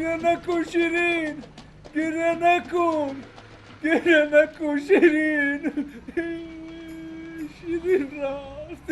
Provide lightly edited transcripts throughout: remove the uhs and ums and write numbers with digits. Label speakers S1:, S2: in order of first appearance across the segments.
S1: گریه نکن شیرین، گریه نکن، گریه نکن شیرین. شیرین رفت.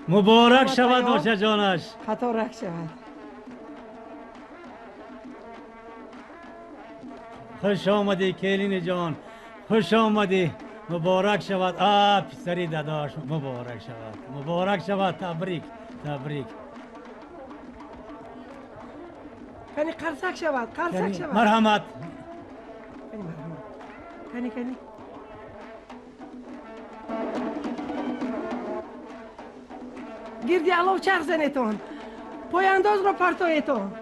S2: مبارک شود نوشه جانش.
S3: خطا رک شود.
S2: خوش آمدی کلین جان، خوش آمدی. مبارک شود. پسری داداش مبارک شود، مبارک شود. تبریک تبریک.
S3: کنی قرصک شود، قرصک شود.
S2: مرحمت.
S3: کنی مرحمت. کنی گردی علاو چرخ زنیتون، پای انداز را پرتایتون.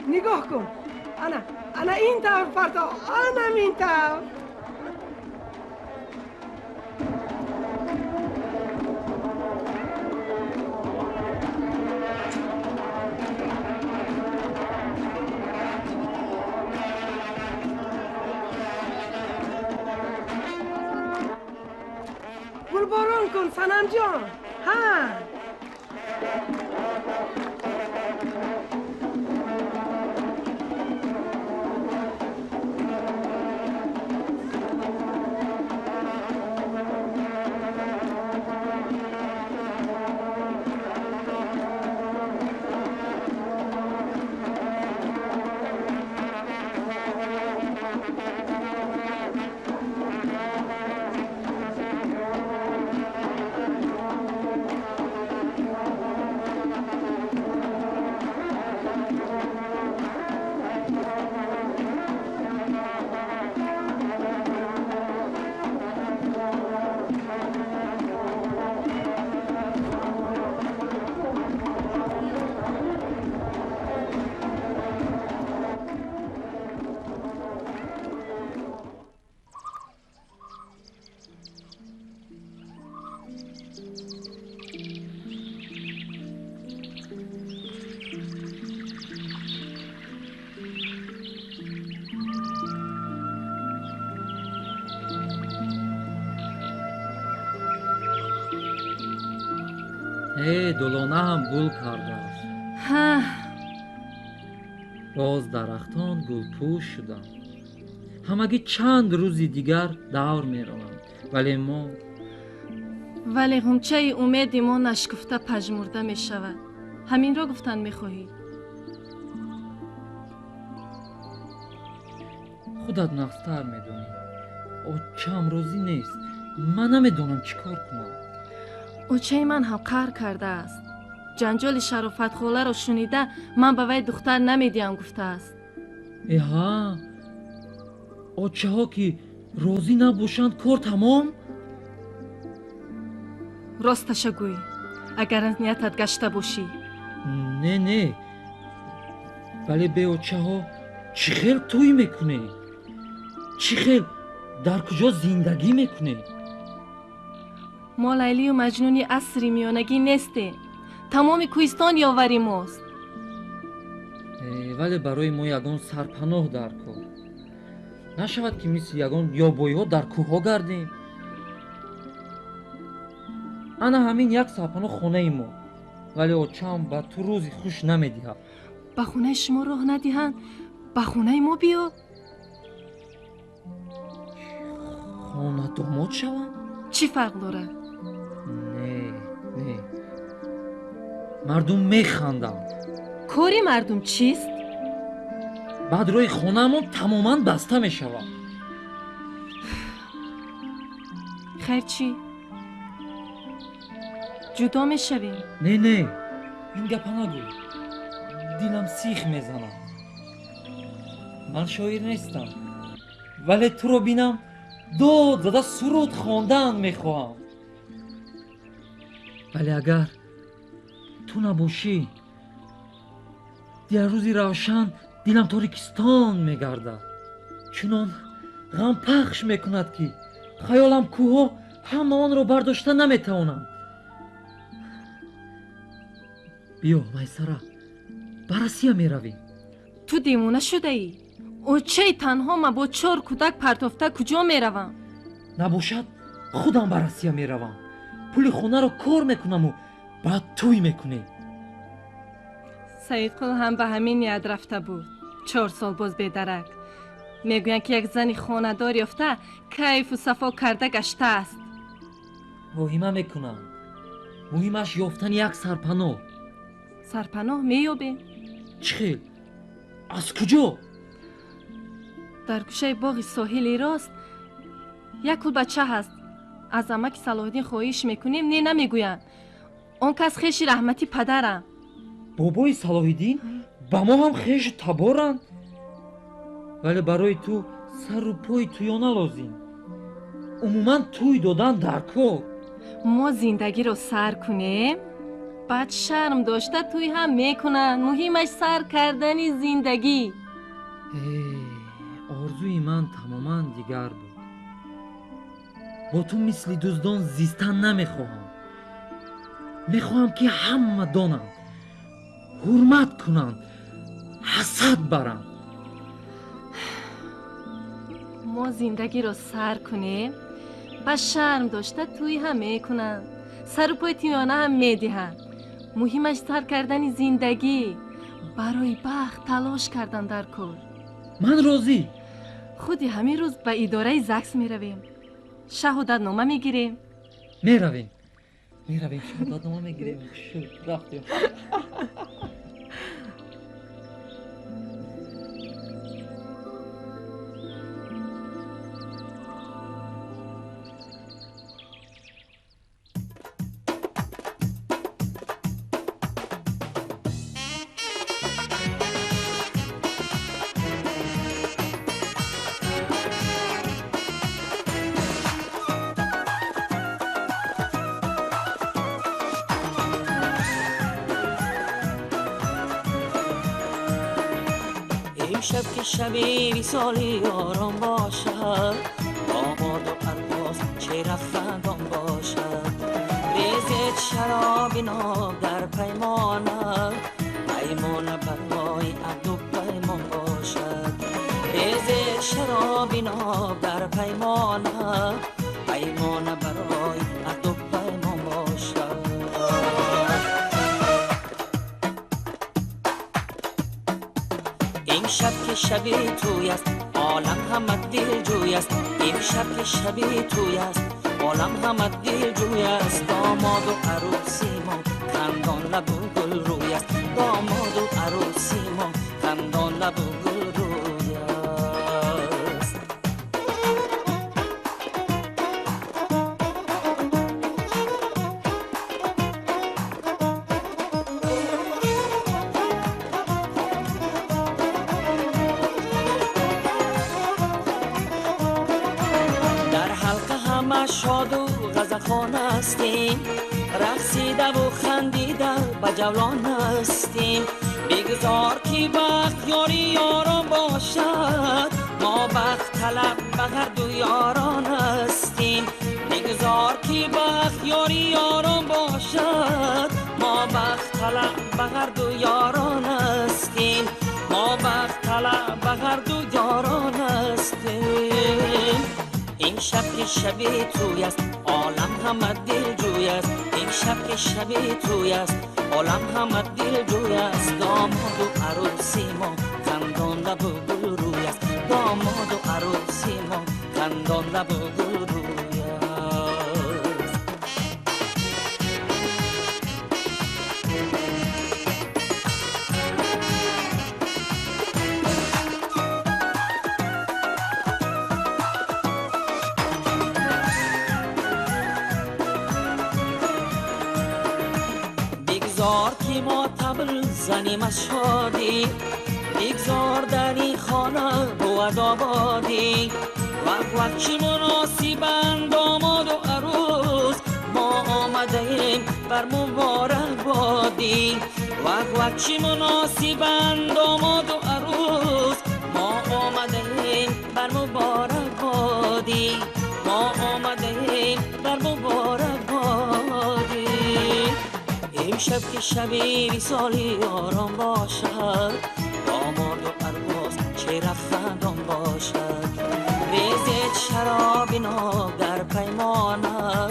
S3: نگاه کن. انا این طرف پرتا، انا این طرف. کن سنم جان. ها
S4: دلانه هم گل کرده است. باز درختان گل پوش شدند. همگی چند روزی دیگر دور می روند.
S5: ولی غنچه امید ما نشکفته پژمرده می شود. همین را گفتن می خواهی؟
S4: خودت نقصتر می دونی. او چند روزی نیست. من نمیدونم چیکار کنم.
S5: اوچه من هم قهر کرده است. جنجال شرافت خوله را شنیده من به وی دختر نمیدیم گفته است.
S4: ایها اوچه ها که راضی نباشند کار تمام؟
S5: راستش گوی اگر از نیتت گشته باشی.
S4: نه ولی به اوچه ها چی خیل توی میکنه؟ چی خیل در کجا زندگی میکنه؟
S5: ما لیلی و مجنونی عصری میانگی نیستیم. تمام کوهستان یاوری ماست.
S4: ولی برای ما یگان سرپناه در کار. نشود که مثل یگان یابایی ها در کوه ها گردیم. انا همین یک سرپناه خانه ما. ولی اوچم به تو روزی خوش نمیدیه.
S5: به خونه شما راه ندیهن به خونه ما بیا.
S4: خانه داماد شوم؟
S5: چی فرق داره؟
S4: نه مردم میخندند.
S5: کاری مردم چیست؟
S4: بعد روی خونه‌مون تماما بسته میشود.
S5: خیر چی؟ جدا میشویم؟
S4: نه این گپا نگو. دلم سیخ میزنم. من شاعر نیستم ولی تو رو بینم داد زده سرود خواندن میخواهم. ولی اگر تو نباشی در روزی روشن دلم تاریکستان میگرده. چنان غم پخش میکند که خیالم کوها همه آن را برداشته نمیتوانند. بیا میسره برسیه میرویم.
S5: تو دیمونه شده ای؟ او چه تنها ما با 4 کودک پرتافته کجا میروم؟
S4: نباشد خودم برسیه میروم. پول خونه رو کار میکنم و بعد توی میکنی.
S5: سعید قل هم به همین نیت رفته بود. 4 سال باز بیدرک. میگوین که یک زنی خاندار یافته کیف و صفا کرده گشته است.
S4: واهمه میکنم. مهمش یافتن یک سرپناه.
S5: سرپناه میابی؟
S4: چه؟ از کجا؟
S5: در گوشه باغ ساحلی راست یک کل بچه هست. از امک صلاح‌الدین خواهش میکنیم نه نمیگوین. اون کس خیش رحمتی پدرم.
S4: بابای صلاح‌الدین با ما هم خیش تبارند. ولی برای تو سر و پای تویانه لازم. عموما توی دادن در کار.
S5: ما زندگی رو سر کنیم بعد شرم داشته توی هم میکنن. مهمش سر کردن زندگی.
S4: آرزوی من تماما دیگر بود. با تو مثل دزدان زیستن نمیخواهم. میخواهم که همه دانند، حرمت کنند، حسد برند.
S5: ما زندگی رو سر کنیم با شرم داشته توی هم میکنن، سر و پای تیمانه هم میدهن. مهمش سر کردن زندگی، برای بخت تلاش کردن در کار.
S4: من راضی.
S5: خودی همین روز به اداره زکس میرویم، شهادت نامه میگیریم.
S4: میرویم شهادت نامه میگیریم. رفتیم.
S6: شب که شبی وصال یاران باشد، داماد و عروس چهره خندان باشد. ریزد شراب ناب در پیمانه، پیمانه برای عهد و پیمان باشد. ریزد شراب ناب در پیمانه، پیمانه برای عهد و پیمان باشد. این شب که شبی توی است، عالم همه دل جوی است. این شب که شبی توی است، عالم همه دل جوی است. داماد و عروسی ما خندان لب و گل روی است. داماد و عروسی ما خندان لب و گل روی است. شاد و غزخان هستیم، رقصیده و خندیده به جولان هستیم. بگذار که بخت یاری یاران باشد، ما بخت طلب به هر دو یاران هستیم. بگذار که بخت یاری یاران باشد، ما بخت طلب به هر دو یاران هستیم. ما بخت طلب به هر دو یاران هستیم. این شب که شبی توی است، عالم همه دل جوی است. این شب که شبی توی است، عالم همه دل جوی است. داماد و عروسی ما خندان لب و گل روی است. داماد و عروسی ما خندان لب و گل روی است. بگذار که ما طبل زنیم از شادی، بگذار در این خانه بود آبادی. وقت چی مناسبن داماد و عروس، ما آمده ایم بر مبارک بادی. وقت چی مناسبن داماد و عروس، ما آمده ایم بر مبارک بادی. ما آمده ایم بر مبارک بادی. این شب که شبی وصال یاران باشد، داماد و عروس چهره خندان باشد. ریزد شراب ناب در پیمانه،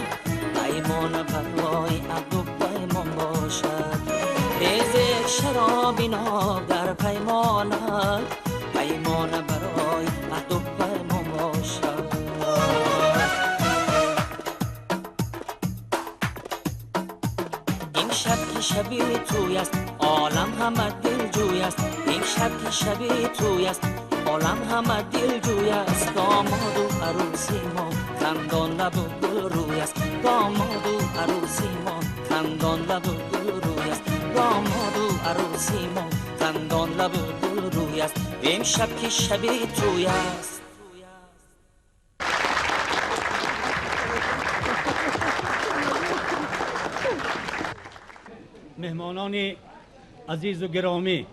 S6: پیمانه برای عهد و پیمان باشد. ریزد شراب ناب در پیمانه، پیمانه برای عهد و پیمان باشد. شبی توی است، عالم همه دل جوی است. این شب که شبی توی است، عالم همه دل جوی است. داماد و عروسی ما خندان لب و گل روی است. داماد و عروسی ما خندان لب و گل روی است. داماد و عروسی ما خندان لب و گل روی است. این شب که شبی توی است.
S2: مهمانان عزیز و گرامی،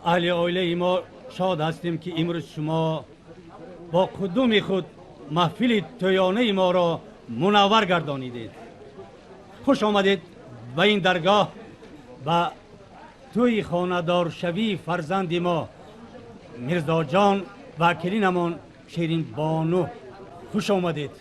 S2: اهل عائله ما شاد هستیم که امروز شما با قدوم خود محفل تویانه ما را منور گردانیدید. خوش آمدید به این درگاه، به توی خانه‌دار شوی فرزند ما میرزا جان و کلینمان شیرین بانو. خوش آمدید.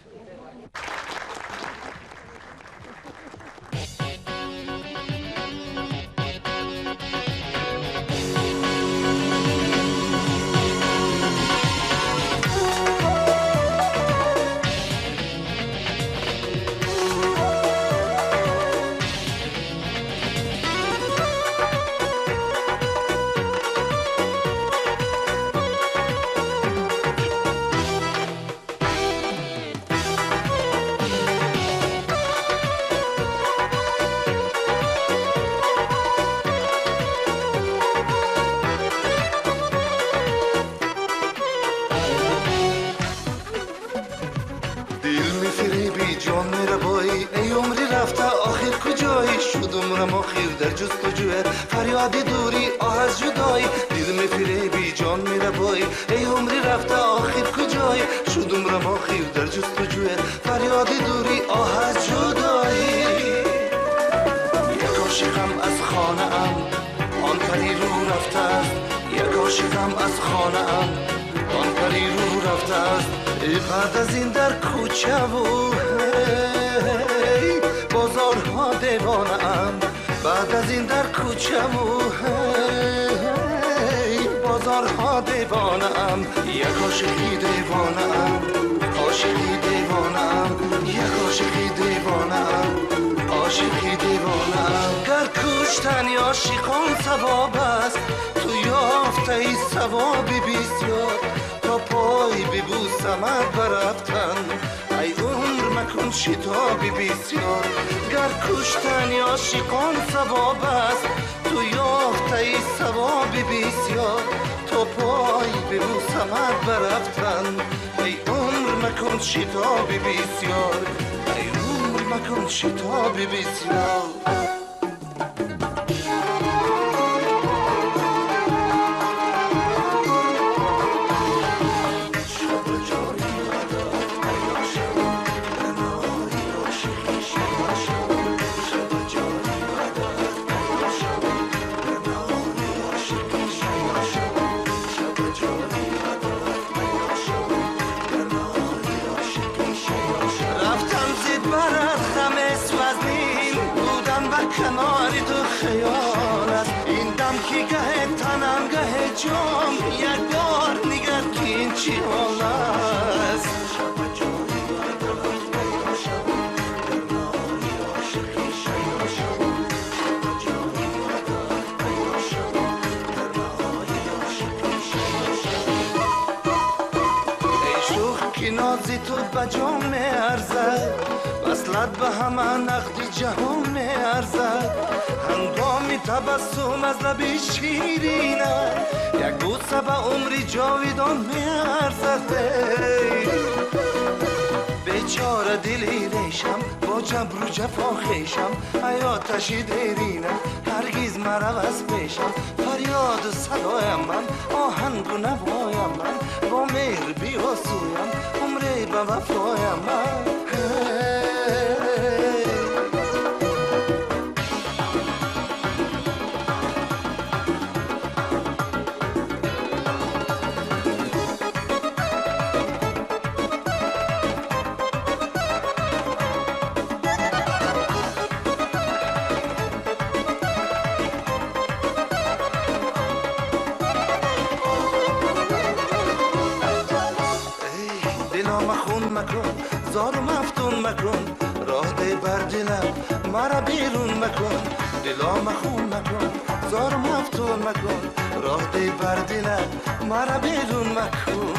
S7: جستجویت، فریاد دوری آه از جدایی، دل میفریبی جان میربایی، ای عمری رفته آخر کجایی، شدم رم آخر در جستجویت، فریاد دوری آه از جدایی. یک عاشقم از خانه ام آن پری رو رفته است، یک عاشقم از خانه ام آن پری رو رفته است، ای بعد از این در کوچه و بازارها دیوانه ام، بعد از این در کوچه و بازارها دیوانه ام، یک عاشقی دیوانه ام، عاشقی دیوانه ام، یک عاشقی دیوانه ام، عاشقی دیوانه ام. گر کشتن عاشقان ثواب است، تو یافته ای ثوابی بسیار، تا پای ببوسمت برفتن ای عمر مکن شتابی بسیار. گر کشتن عاشقان ثواب است، تو یافته ای ثوابی بسیار، تا پای ببوسمت برفتن ای عمر مکن شتابی بسیار، ای عمر مکن شتابی بسیار. کناری تو خیال است، این دم که گه تنم گه جام، یک بار نگر که این چی حال است. ای شوخ که نازی تو بجام میارزد، وصلت به همه نقد جهان میارزد، هنگامی تبسم از لب شیرینت، یک بوسه به عمری جاویدان میارزد. بیچاره دلی ریشم با جبر و جفا خیشم، ای آتشی دیرینم هرگز مرو از پیشم، فریاد و صدایم من آهنگ و نوایم من، با مهر بیاسویم عمری به وفایم من. زار مفتون مکن، راه ده بر دلم مرا بیرون مکن، دلا مخون مکن، زار مفتون مکن، راه ده بر دلم مرا بیرون مکن.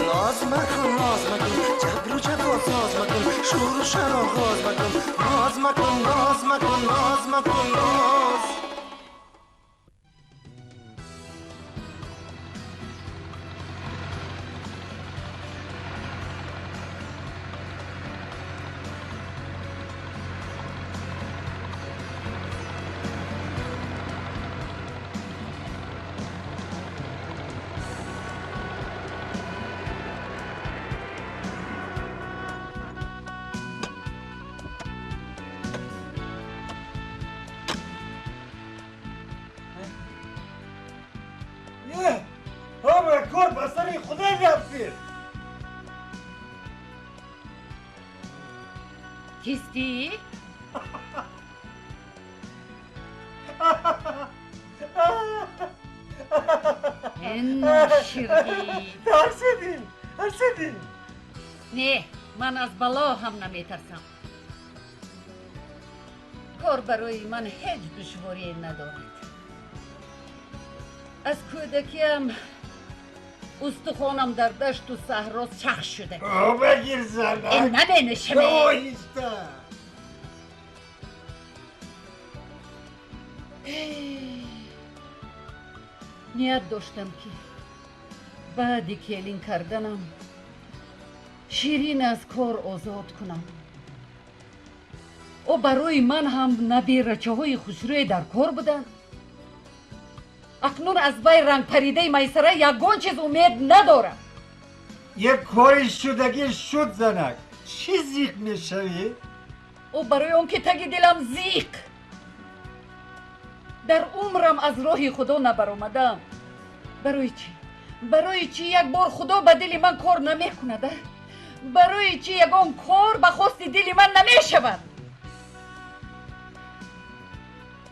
S7: ناز مکن ناز مکن، جبر و جفا ساز مکن، شور و شر آغاز مکن، ناز مکن ناز مکن ناز مکن ناز.
S8: کیستی؟ این شیرین
S1: ترسیدی
S8: نه، من از بلا هم نمیترسم. کار برای من هیچ دشواری ندارد. از کودکیم استخوانم در دشت و صحرا چخ شده.
S1: بگیر زنک
S8: این نبینه شمی. نیت داشتم که بعدی کلین کردنم شیرین از کار آزاد کنم. او برای من هم نبیرچه‌های خوشروی در کار بودند. اکنون از بای رنگ پریده میسره یگان چیز امید ندارم.
S1: یک کاری شدگی شد زنک. چی زیق میشوی؟
S8: او برای اون که تگی دلم زیق. در عمرم از راه خدا نبر آمدم. برای چی؟ برای چی یک بار خدا به دل من کار نمیکنه؟ برای چی یگان کار به خواست دل من نمیشود؟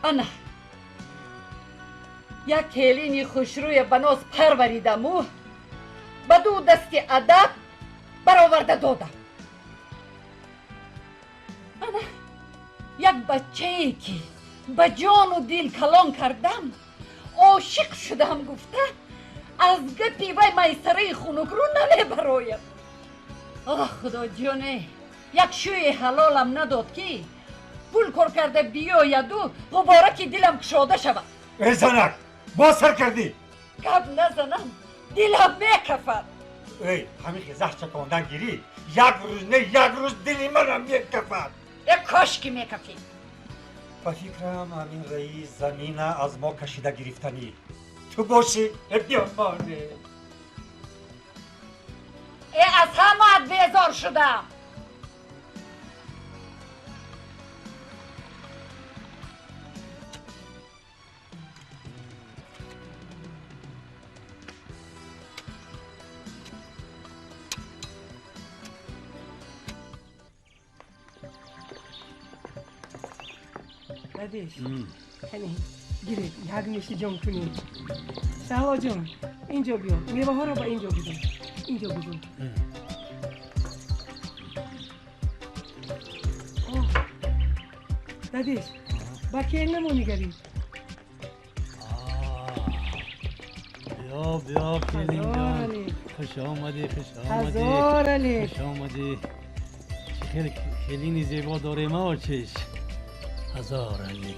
S8: انا یک کلینی خوشروی بناز پروریدم و به دو دستی ادب برآورده دادم. انا یک بچه‌ای که به جان و دل کلان کردم عاشق شدم گفته از گپی وی میسره خنک رو نمیبرایم. آه خدا جانه یک شوی حلالم نداد که پول کار کرده بیاید و مبارکی دلم کشاده شود.
S1: ای زنک با سر کردی.
S8: گپ نزنم دلم میکفد.
S1: ای همین خیزه چکاندن گیری یک روز نه یک روز دلی منم میکفد.
S8: یک کاشکی میکفی.
S1: با فکرم همین رئیس زمین از ما کشیده گرفتنی تو باشی بیامانه.
S8: ای از همه بیزار شدم.
S3: ندیش کنی گیرید یک میشی جمع کنی. شهلا جان اینجا بیا میوه ها رو با اینجا بزن. اینجا بزن. ندیش با که نمونیگری.
S2: بیا کلین جان خوش آمدی
S3: هزار علیک.
S2: خوش آمدی. چه کلینی زیبا داره ما چش. هزار علیک.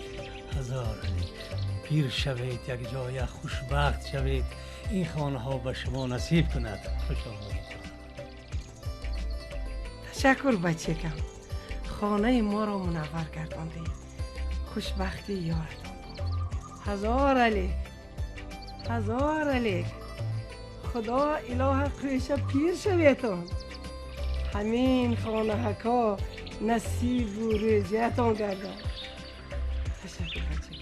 S2: پیر شوید یک جای خوشبخت شوید. این خانه ها به شما نصیب کند. خوش آمدید.
S3: تشکر بچه کم. خانه ما را منور گرداندی. خوشبختی یارتان بود. هزار علیک. خدا اله قریشه پیر شویتان. همین خانه هکا نصیب و رزقتان گردد. تشکر بچه.